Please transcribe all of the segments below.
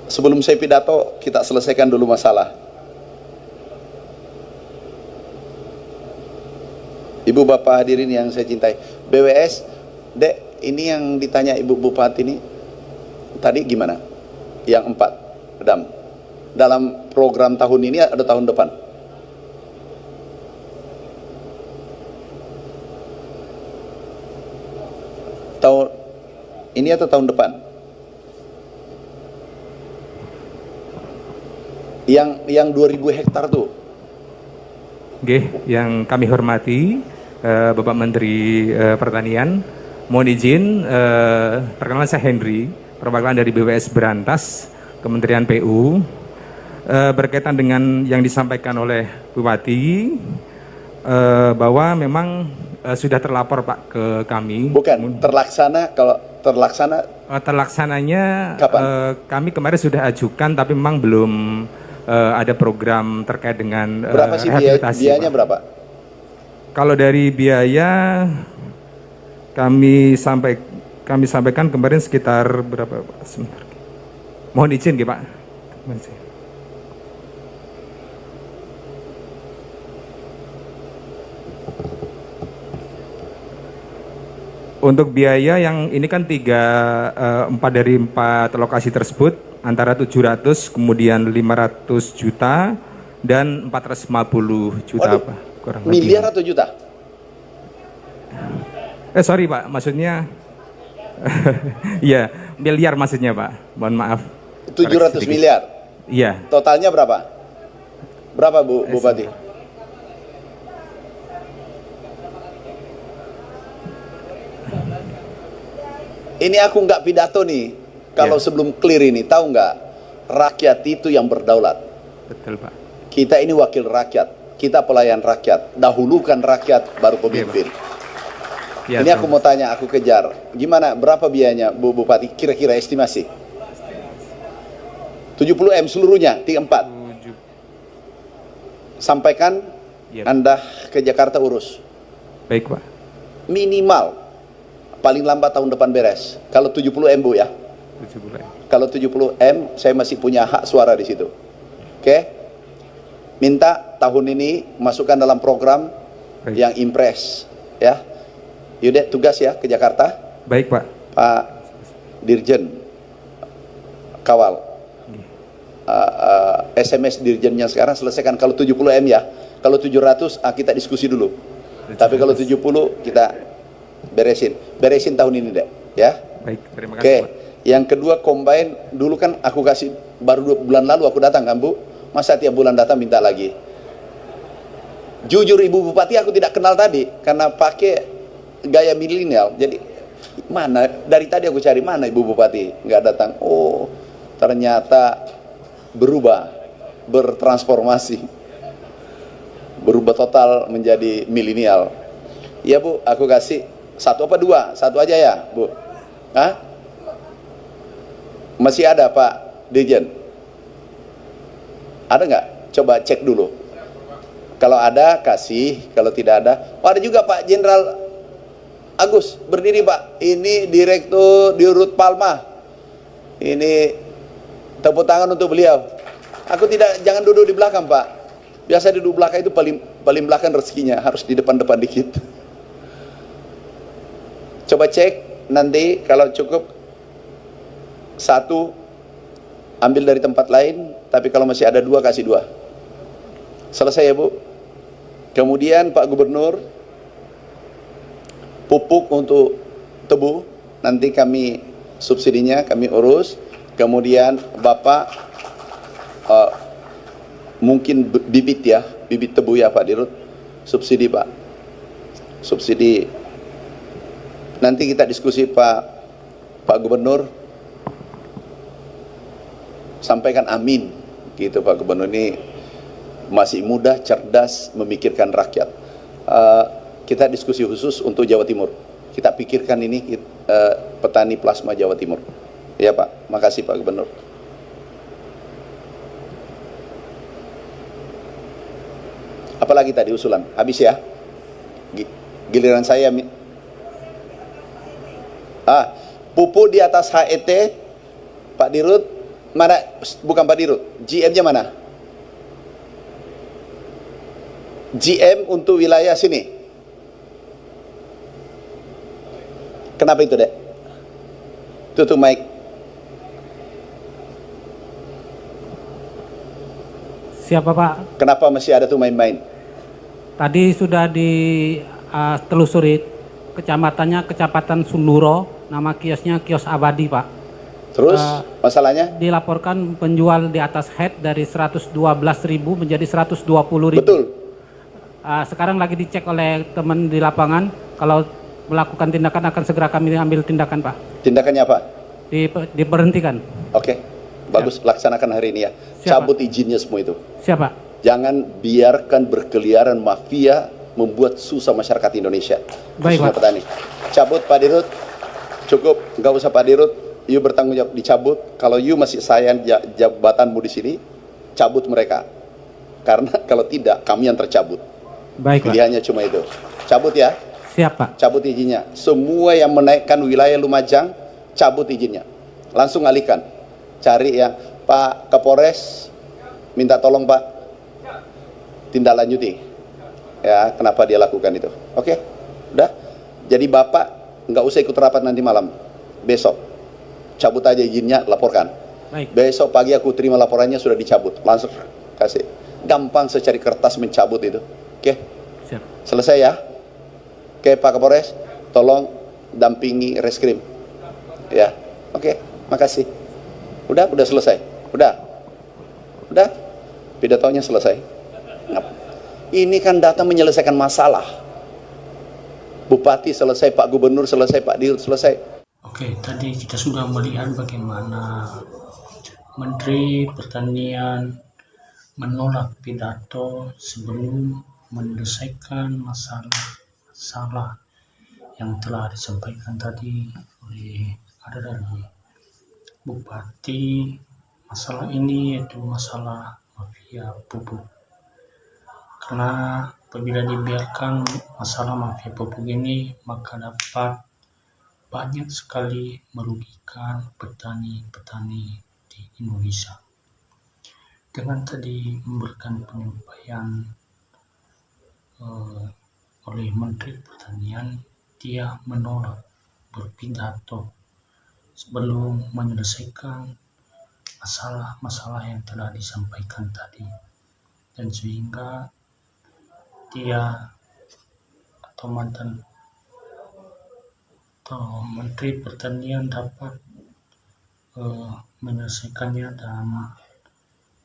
Sebelum saya pidato, kita selesaikan dulu masalah. Ibu bapak hadirin yang saya cintai, BWS, Dek, ini yang ditanya Ibu Bupati ini tadi gimana? Yang 4, Dam. Dalam program tahun ini ada tahun depan. Tahun ini atau tahun depan? Yang 2000 hektar tuh. Oke, yang kami hormati Bapak Menteri Pertanian, mohon izin, perkenalan saya Henry, perwakilan dari BWS Berantas, Kementerian PU, berkaitan dengan yang disampaikan oleh Bupati, bahwa memang sudah terlapor Pak ke kami. Bukan, terlaksana, kalau terlaksana. Terlaksananya Kapan? kami kemarin sudah ajukan, tapi memang belum ada program terkait dengan Berapa sih rehabilitasi, biayanya Pak. berapa? Kalau dari biaya kami sampaikan kemarin sekitar berapa? Sebentar. Mohon izin, Pak. Untuk biaya yang ini kan 4 dari 4 lokasi tersebut antara 700 kemudian 500 juta dan 450 juta. Waduh, Pak, kurang miliar lebih. atau juta? Sorry Pak, maksudnya iya, miliar maksudnya Pak. Mohon maaf. 700 miliar. Iya. Totalnya berapa? Berapa Bu Bupati? Ini aku nggak pidato nih. Kalau sebelum clear ini, tahu nggak? Rakyat itu yang berdaulat. Betul Pak. Kita ini wakil rakyat. Kita pelayan rakyat. Dahulukan rakyat, baru pemimpin. Ya, Ini aku mau tanya, aku kejar. Gimana, berapa biayanya Bu Bupati? Kira-kira estimasi? 70 M seluruhnya, 34. Sampaikan, Anda ke Jakarta urus. Baik Pak. Minimal, paling lambat tahun depan beres. Kalau 70 M Bu ya. 70 M. Kalau 70 M, saya masih punya hak suara di situ. Oke? Minta tahun ini masukkan dalam program yang impres. Ya. Yaudah, tugas ya ke Jakarta. Baik Pak. Pak Dirjen, kawal. SMS Dirjennya sekarang selesaikan. Kalau 70 M ya. Kalau 700 kita diskusi dulu. Tapi kalau 70 kita beresin. Beresin tahun ini deh. Ya. Baik, terima kasih. Oke. Pak. Yang kedua combine, dulu kan aku kasih, baru 2 bulan lalu aku datang kan Bu. Masa tiap bulan datang minta lagi. Jujur Ibu Bupati aku tidak kenal tadi. Karena pakai gaya milenial. Jadi mana, dari tadi aku cari mana Ibu Bupati. Nggak datang. Oh ternyata berubah. Bertransformasi. Berubah total menjadi milenial. Iya Bu, aku kasih 1 apa 2? 1 aja ya Bu. Hah? Masih ada Pak Dirjen? Ada nggak? Coba cek dulu. Kalau ada kasih, kalau tidak ada. Oh, ada juga Pak Jenderal Agus, berdiri Pak. Ini Direktur di Rut Palma. Ini tepuk tangan untuk beliau. Aku tidak, jangan duduk di belakang Pak. Biasa duduk belakang itu paling belakang rezekinya, harus di depan-depan dikit. Coba cek nanti kalau cukup 1 ambil dari tempat lain, tapi kalau masih ada 2 kasih 2. Selesai ya Bu. Kemudian Pak Gubernur, pupuk untuk tebu nanti kami subsidinya kami urus. Kemudian Bapak mungkin bibit ya, bibit tebu ya Pak Dirut, subsidi Pak, subsidi. Nanti kita diskusi Pak Gubernur, sampaikan amin gitu Pak Gubernur. Ini masih muda, cerdas, memikirkan rakyat. Kita diskusi khusus untuk Jawa Timur. Kita pikirkan ini petani plasma Jawa Timur. Ya Pak, makasih Pak Gubernur. Apalagi tadi usulan? Habis ya? Giliran saya. Pupuk di atas HET Pak Dirut Mana? Bukan Pak Dirut. GM-nya mana? GM untuk wilayah sini. Kenapa itu, Dek? Tutup mic. Siapa Pak? Kenapa masih ada tuh main-main? Tadi sudah ditelusuri kecamatannya Kecamatan Sunduro, nama kiosnya kios abadi Pak. Terus masalahnya? Dilaporkan penjual di atas head dari 112.000 menjadi 120.000. Betul. Sekarang lagi dicek oleh teman di lapangan, kalau melakukan tindakan akan segera kami ambil tindakan Pak. Tindakannya apa? Diberhentikan. Oke, bagus, laksanakan hari ini ya. Siap, Cabut izinnya semua itu. Siapa? Jangan biarkan berkeliaran mafia membuat susah masyarakat Indonesia. Baik, khususnya Pak. petani. Cabut Pak Dirut, cukup, nggak usah Pak Dirut. You bertanggung jawab dicabut. Kalau you masih sayang jabatanmu di sini, cabut mereka. Karena kalau tidak, kami yang tercabut. Baik Pak. Pilihannya cuma itu. Cabut ya. Siap Pak. Cabut izinnya. Semua yang menaikkan wilayah Lumajang, cabut izinnya. Langsung alihkan. Cari ya, Pak Kapolres, minta tolong Pak, tindak lanjuti. Ya, kenapa dia lakukan itu? Oke, udah. Jadi Bapak nggak usah ikut rapat nanti malam. Besok, cabut aja izinnya, laporkan. Baik. Besok pagi aku terima laporannya sudah dicabut. Langsung kasih. Gampang secari kertas mencabut itu. Oke, Siap. selesai ya. Oke Pak Kapolres, tolong dampingi reskrim. Ya, oke, makasih. Udah selesai. Udah, pidatonya selesai. Ini kan datang menyelesaikan masalah. Bupati selesai, Pak Gubernur selesai, Pak Dirut selesai. Oke, tadi kita sudah melihat bagaimana Menteri Pertanian menolak pidato sebelum menyelesaikan masalah yang telah disampaikan tadi oleh dari Bupati. Masalah ini yaitu masalah mafia pupuk. Karena apabila dibiarkan masalah mafia pupuk ini, maka dapat banyak sekali merugikan petani-petani di Indonesia. Dengan tadi memberikan penyampaian oleh Menteri Pertanian, dia menolak berpidato sebelum menyelesaikan masalah-masalah yang telah disampaikan tadi, dan sehingga dia atau Menteri Pertanian dapat menyelesaikannya, dan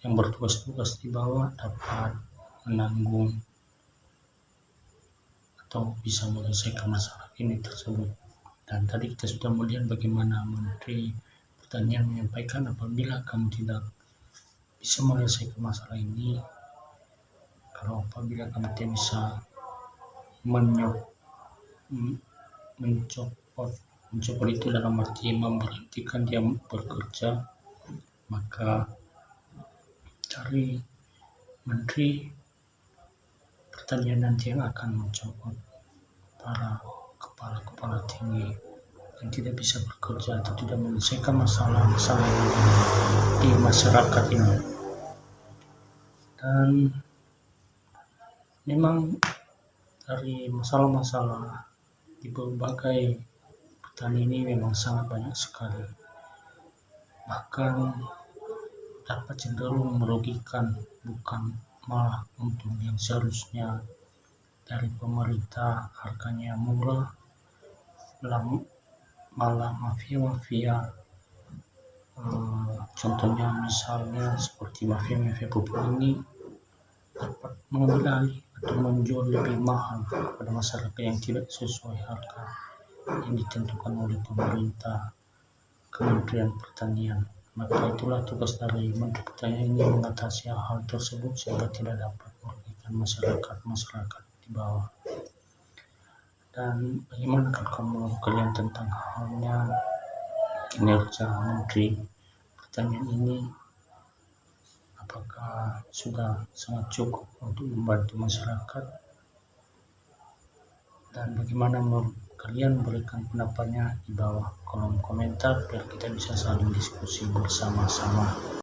yang bertugas-tugas di bawah dapat menanggung atau bisa menyelesaikan masalah ini tersebut. Dan tadi kita sudah melihat bagaimana Menteri Pertanian menyampaikan, apabila kamu tidak bisa menyelesaikan masalah ini, apabila kamu tidak bisa mencopot itu dalam arti memberhentikan dia bekerja, maka cari Menteri Pertanian nanti yang akan mencopot para kepala tinggi yang tidak bisa bekerja atau tidak menyelesaikan masalah-masalah yang ada di masyarakat ini. Dan memang dari masalah-masalah di berbagai petani ini memang sangat banyak sekali, bahkan dapat cenderung merugikan, bukan malah untung. Yang seharusnya dari pemerintah harganya murah, malah mafia-mafia, contohnya misalnya seperti mafia-mafia pupuk ini, dapat mengambil alih atau menjual lebih mahal kepada masyarakat yang tidak sesuai harga yang ditentukan oleh pemerintah, Kementerian Pertanian. Maka itulah tugas dari Menteri Pertanian ini, mengatasi hal tersebut sehingga tidak dapat merugikan masyarakat di bawah. Dan bagaimana kalau kalian tentang halnya kinerja Menteri Pertanian ini? Apakah sudah sangat cukup untuk membantu masyarakat? Dan bagaimana kalian berikan pendapatnya di bawah kolom komentar biar kita bisa saling diskusi bersama-sama.